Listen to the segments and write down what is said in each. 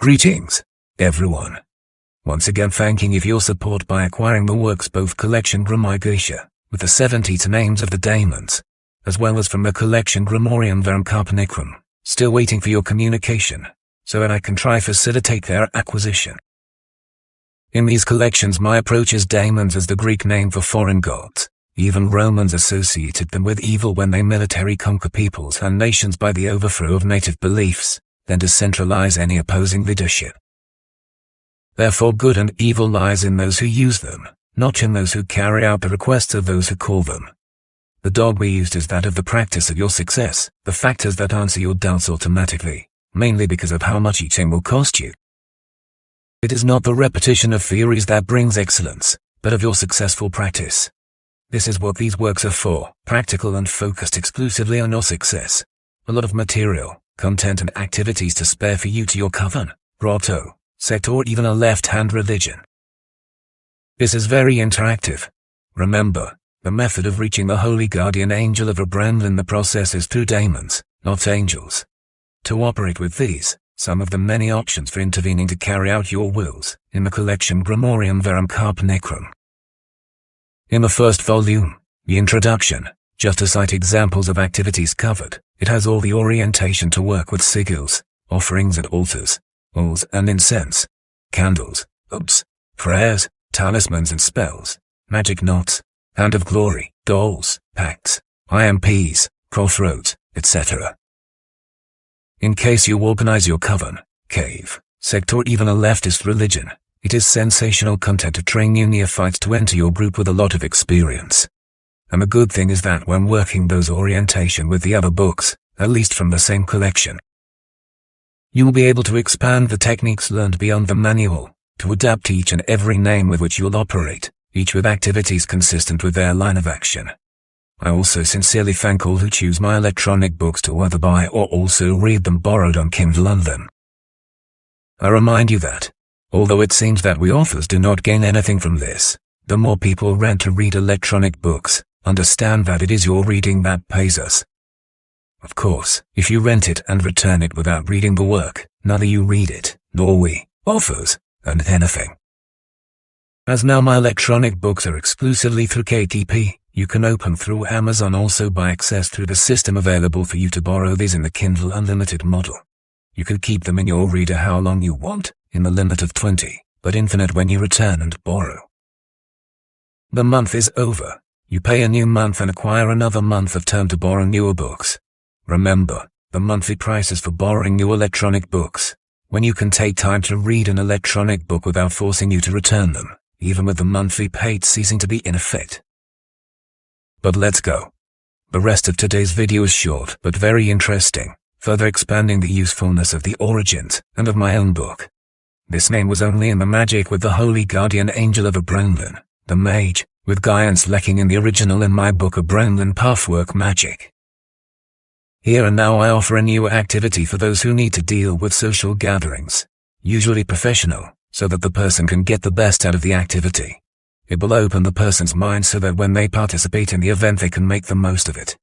Greetings, everyone. Once again thanking you for your support by acquiring the works both collection Grammatica, with the 70 names of the daemons, as well as from the collection Grammarium Verum Carpenicrum, still waiting for your communication, so that I can try facilitate their acquisition. In these collections my approach is daemons as the Greek name for foreign gods. Even Romans associated them with evil when they militarily conquer peoples and nations by the overthrow of native beliefs, then to centralize any opposing leadership. Therefore good and evil lies in those who use them, not in those who carry out the requests of those who call them. The dogma used is that of the practice of your success, the factors that answer your doubts automatically, mainly because of how much each thing will cost you. It is not the repetition of theories that brings excellence, but of your successful practice. This is what these works are for, practical and focused exclusively on your success. A lot of material, content and activities to spare for you to your coven, grotto, sect or even a left-hand religion. This is very interactive. Remember, the method of reaching the holy guardian angel of Abramelin the process is through daemons, not angels. To operate with these, some of the many options for intervening to carry out your wills, in the collection Grammarium Verum Carpenicrum. In the first volume, the introduction, just to cite examples of activities covered, it has all the orientation to work with sigils, offerings at altars, oils and incense, candles, herbs, prayers, talismans and spells, magic knots, hand of glory, dolls, pacts, IMPs, crossroads, etc. In case you organize your coven, cave, sect or even a leftist religion, it is sensational content to train new neophytes to enter your group with a lot of experience. And the good thing is that when working those orientation with the other books, at least from the same collection, you will be able to expand the techniques learned beyond the manual, to adapt to each and every name with which you'll operate, each with activities consistent with their line of action. I also sincerely thank all who choose my electronic books to either buy or also read them borrowed on Kindle Unlimited. I remind you that, although it seems that we authors do not gain anything from this, the more people rent to read electronic books, understand that it is your reading that pays us. Of course, if you rent it and return it without reading the work, neither you read it, nor we, authors, earn anything. As now my electronic books are exclusively through KDP, you can open through Amazon also buy access through the system available for you to borrow these in the Kindle Unlimited model. You can keep them in your reader how long you want, in the limit of 20, but infinite when you return and borrow. The month is over. You pay a new month and acquire another month of term to borrow newer books. Remember, the monthly price is for borrowing new electronic books, when you can take time to read an electronic book without forcing you to return them, even with the monthly paid ceasing to be in effect. But let's go. The rest of today's video is short but very interesting, further expanding the usefulness of the origins and of my own book. This name was only in the magic with the holy guardian angel of Abramelin, the mage, with guidance lacking in the original in my book Abramelin Pathworking Magic. Here and now I offer a new activity for those who need to deal with social gatherings, usually professional, so that the person can get the best out of the activity. It will open the person's mind so that when they participate in the event they can make the most of it.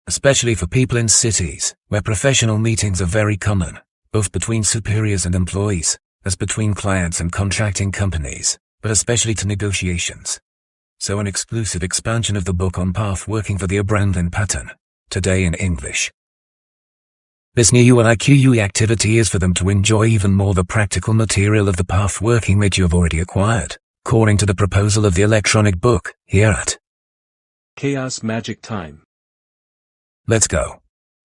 Especially for people in cities, where professional meetings are very common, both between superiors and employees, as between clients and contracting companies, but especially to negotiations. So an exclusive expansion of the book on pathworking for the Abramelin pattern, today in English. This new UNIQUE activity is for them to enjoy even more the practical material of the pathworking that you have already acquired, according to the proposal of the electronic book, here at Chaos Magic Time. Let's go.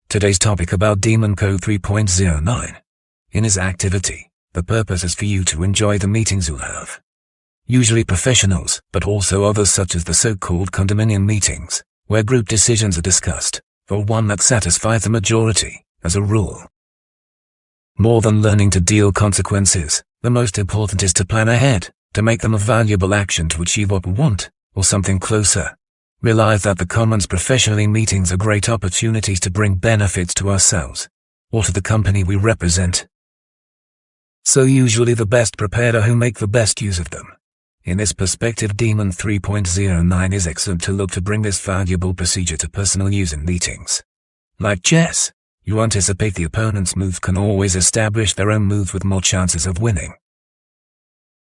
Today's topic about Demon Code 3.09. In his activity, the purpose is for you to enjoy the meetings you'll have. Usually professionals, but also others such as the so-called condominium meetings, where group decisions are discussed, for one that satisfies the majority, as a rule. More than learning to deal consequences, the most important is to plan ahead, to make them a valuable action to achieve what we want, or something closer. Realize that the commons professionally meetings are great opportunities to bring benefits to ourselves, or to the company we represent. So usually the best prepared are who make the best use of them. In this perspective, Demon 3.09 is excellent to look to bring this valuable procedure to personal use in meetings. Like chess, You anticipate the opponent's moves, can always establish their own moves with more chances of winning.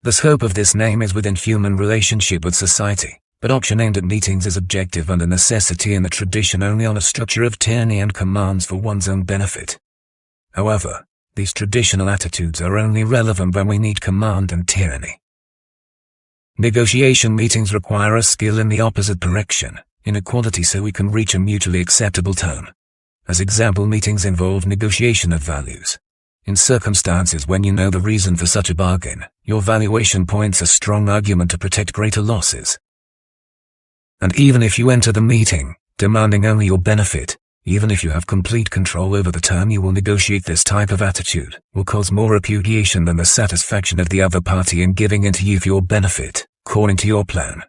The scope of this name is within human relationship with society, but option aimed at meetings is objective and a necessity in the tradition only on a structure of tyranny and commands for one's own benefit. However, these traditional attitudes are only relevant when we need command and tyranny. Negotiation meetings require a skill in the opposite direction, inequality, so we can reach a mutually acceptable tone. As example, meetings involve negotiation of values. In circumstances when you know the reason for such a bargain, your valuation points a strong argument to protect greater losses. And even if you enter the meeting, demanding only your benefit, even if you have complete control over the term you will negotiate, this type of attitude will cause more repudiation than the satisfaction of the other party in giving in to you for your benefit, according to your plan.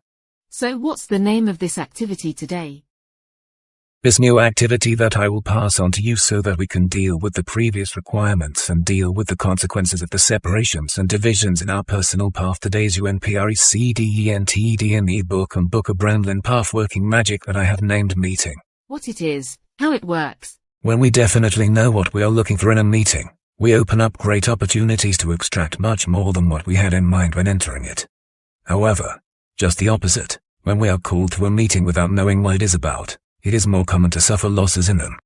So what's the name of this activity today? This new activity that I will pass on to you so that we can deal with the previous requirements and deal with the consequences of the separations and divisions in our personal path. Today's UNPRECDENTED in the ebook and book Abramelin Pathworking Magic that I have named Meeting. What it is, how it works. When we definitely know what we are looking for in a meeting, we open up great opportunities to extract much more than what we had in mind when entering it. However, just the opposite, when we are called to a meeting without knowing what it is about, it is more common to suffer losses in them.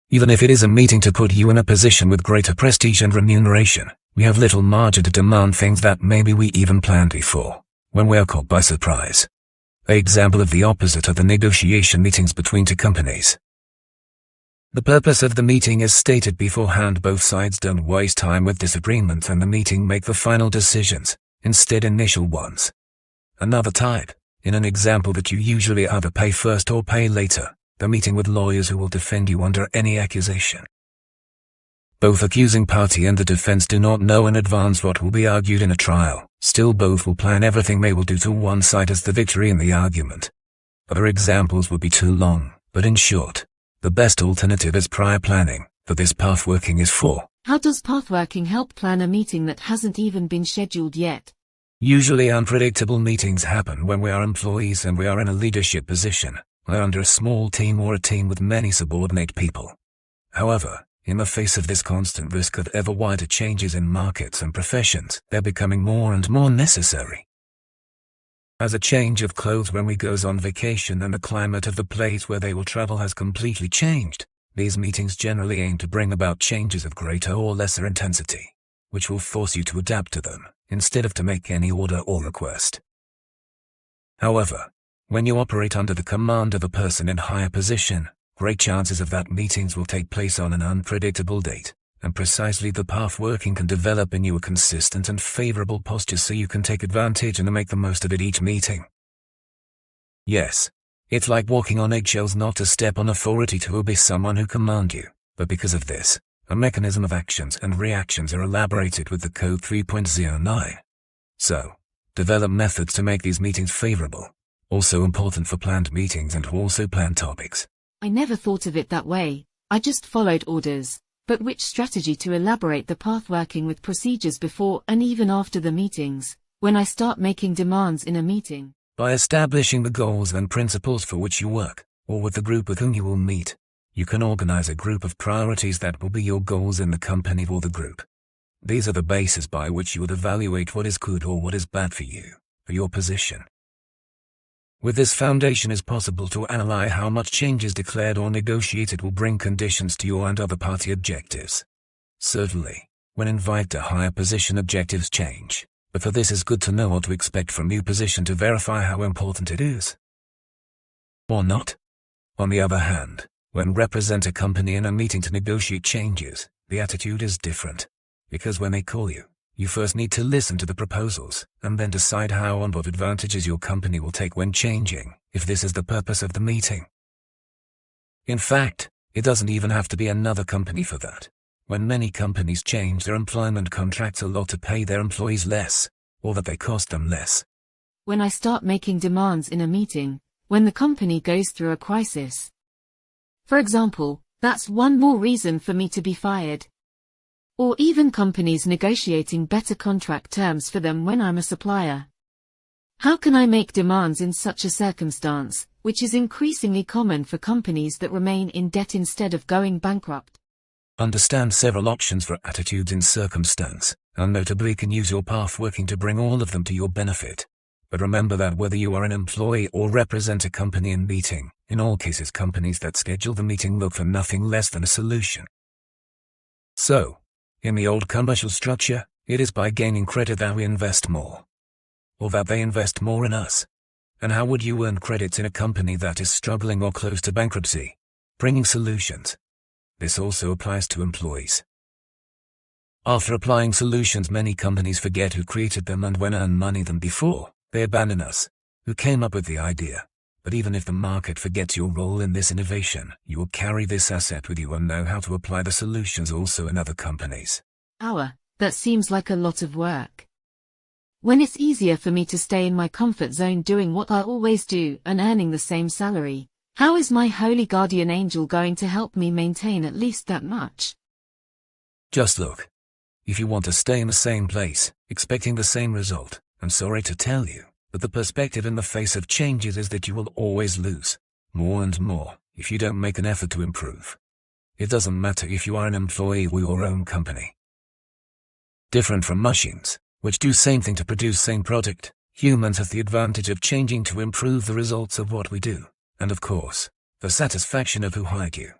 Even if it is a meeting to put you in a position with greater prestige and remuneration, we have little margin to demand things that maybe we even planned before, when we are caught by surprise. An example of the opposite are the negotiation meetings between two companies. The purpose of the meeting is stated beforehand. Both sides don't waste time with disagreement and the meeting make the final decisions, instead initial ones. Another type, in an example that you usually either pay first or pay later, the meeting with lawyers who will defend you under any accusation. Both accusing party and the defense do not know in advance what will be argued in a trial, still both will plan everything they will do to one side as the victory in the argument. Other examples would be too long, but in short, the best alternative is prior planning, that this pathworking is for. How does pathworking help plan a meeting that hasn't even been scheduled yet? Usually unpredictable meetings happen when we are employees and we are in a leadership position, or under a small team or a team with many subordinate people. However, in the face of this constant risk of ever wider changes in markets and professions, they're becoming more and more necessary. As a change of clothes when we goes on vacation and the climate of the place where they will travel has completely changed, these meetings generally aim to bring about changes of greater or lesser intensity, which will force you to adapt to them, instead of to make any order or request. However, when you operate under the command of a person in higher position, great chances of that meetings will take place on an unpredictable date, and precisely the pathworking can develop in you a consistent and favorable posture so you can take advantage and make the most of it each meeting. Yes, it's like walking on eggshells, not to step on authority to obey someone who commands you, but because of this, a mechanism of actions and reactions are elaborated with the Code 3.09. So, develop methods to make these meetings favorable, also important for planned meetings and also planned topics. I never thought of it that way, I just followed orders. But which strategy to elaborate the pathworking with procedures before and even after the meetings, when I start making demands in a meeting? By establishing the goals and principles for which you work, or with the group with whom you will meet, you can organize a group of priorities that will be your goals in the company or the group. These are the basis by which you would evaluate what is good or what is bad for you, for your position. With this foundation it is possible to analyze how much changes declared or negotiated will bring conditions to your and other party objectives. Certainly, when invited to higher position objectives change, but for this is good to know what to expect from new position to verify how important it is. Or not. On the other hand, when represent a company in a meeting to negotiate changes, the attitude is different, because when they call you, you first need to listen to the proposals, and then decide how and what advantages your company will take when changing, if this is the purpose of the meeting. In fact, it doesn't even have to be another company for that. When many companies change their employment contracts a lot to pay their employees less, or that they cost them less. When I start making demands in a meeting, when the company goes through a crisis. For example, that's one more reason for me to be fired. Or even companies negotiating better contract terms for them when I'm a supplier. How can I make demands in such a circumstance, which is increasingly common for companies that remain in debt instead of going bankrupt. Understand several options for attitudes in circumstance, and notably can use your pathworking to bring all of them to your benefit. But remember that whether you are an employee or represent a company in meeting, in all cases companies that schedule the meeting look for nothing less than a solution. So, in the old commercial structure, it is by gaining credit that we invest more. Or that they invest more in us. And how would you earn credits in a company that is struggling or close to bankruptcy? Bringing solutions. This also applies to employees. After applying solutions, many companies forget who created them and when earn money them before. They abandon us, who came up with the idea. But even if the market forgets your role in this innovation, you will carry this asset with you and know how to apply the solutions also in other companies. That seems like a lot of work. When it's easier for me to stay in my comfort zone doing what I always do and earning the same salary, how is my holy guardian angel going to help me maintain at least that much? Just look. If you want to stay in the same place, expecting the same result, I'm sorry to tell you, but the perspective in the face of changes is that you will always lose, more and more, if you don't make an effort to improve. It doesn't matter if you are an employee or your own company. Different from machines, which do same thing to produce same product, humans have the advantage of changing to improve the results of what we do, and of course, the satisfaction of who hired you.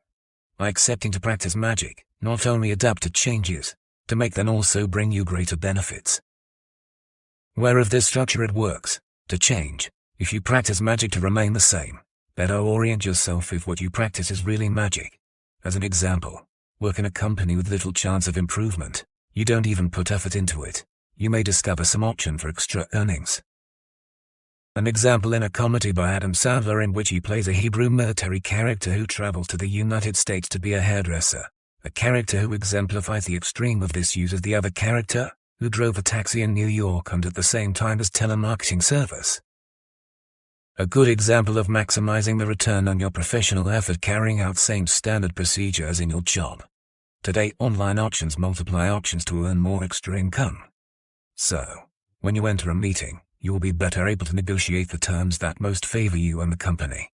By accepting to practice magic, not only adapt to changes, to make them also bring you greater benefits. Where of this structure it works, to change, if you practice magic to remain the same, better orient yourself if what you practice is really magic. As an example, work in a company with little chance of improvement, you don't even put effort into it, you may discover some option for extra earnings. An example in a comedy by Adam Sandler in which he plays a Hebrew military character who travels to the United States to be a hairdresser. A character who exemplifies the extreme of this uses the other character, who drove a taxi in New York and at the same time as telemarketing service. A good example of maximizing the return on your professional effort carrying out same standard procedure as in your job. Today online options multiply options to earn more extra income. So, when you enter a meeting, you will be better able to negotiate the terms that most favor you and the company.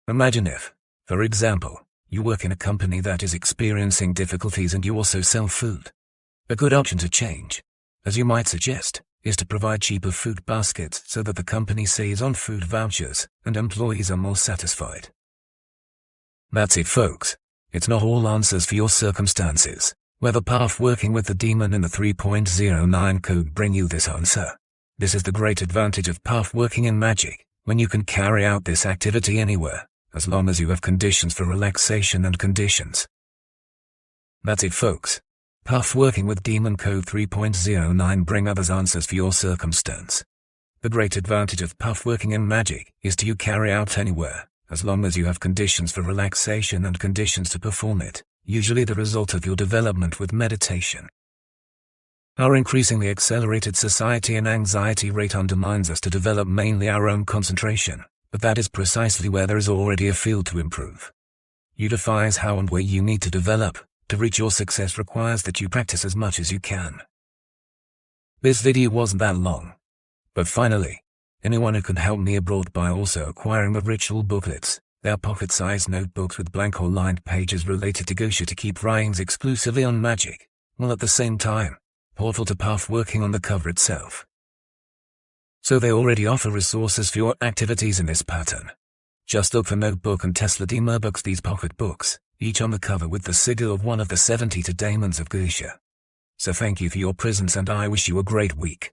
Imagine if, for example, you work in a company that is experiencing difficulties and you also sell food. A good option to change, as you might suggest, is to provide cheaper food baskets so that the company saves on food vouchers and employees are more satisfied. That's it, folks. It's not all answers for your circumstances. Whether pathworking with the demon in the 3.09 code bring you this answer. This is the great advantage of pathworking in magic, when you can carry out this activity anywhere, as long as you have conditions for relaxation and conditions. That's it, folks. Pathworking with Demon Code 3.09 bring others answers for your circumstance. The great advantage of pathworking in magic is to you carry out anywhere, as long as you have conditions for relaxation and conditions to perform it, usually the result of your development with meditation. Our increasingly accelerated society and anxiety rate undermines us to develop mainly our own concentration, but that is precisely where there is already a field to improve. You devise how and where you need to develop. To reach your success requires that you practice as much as you can. This video wasn't that long. But finally, anyone who can help me abroad by also acquiring the ritual booklets, they are pocket-sized notebooks with blank or lined pages related to Gosha to keep writings exclusively on magic, while at the same time, portal to pathworking on the cover itself. So they already offer resources for your activities in this pattern. Just look for Notebook and Tesla Dema books, these pocket books, each on the cover with the sigil of one of the 72 daemons of Gosha. So thank you for your presence and I wish you a great week.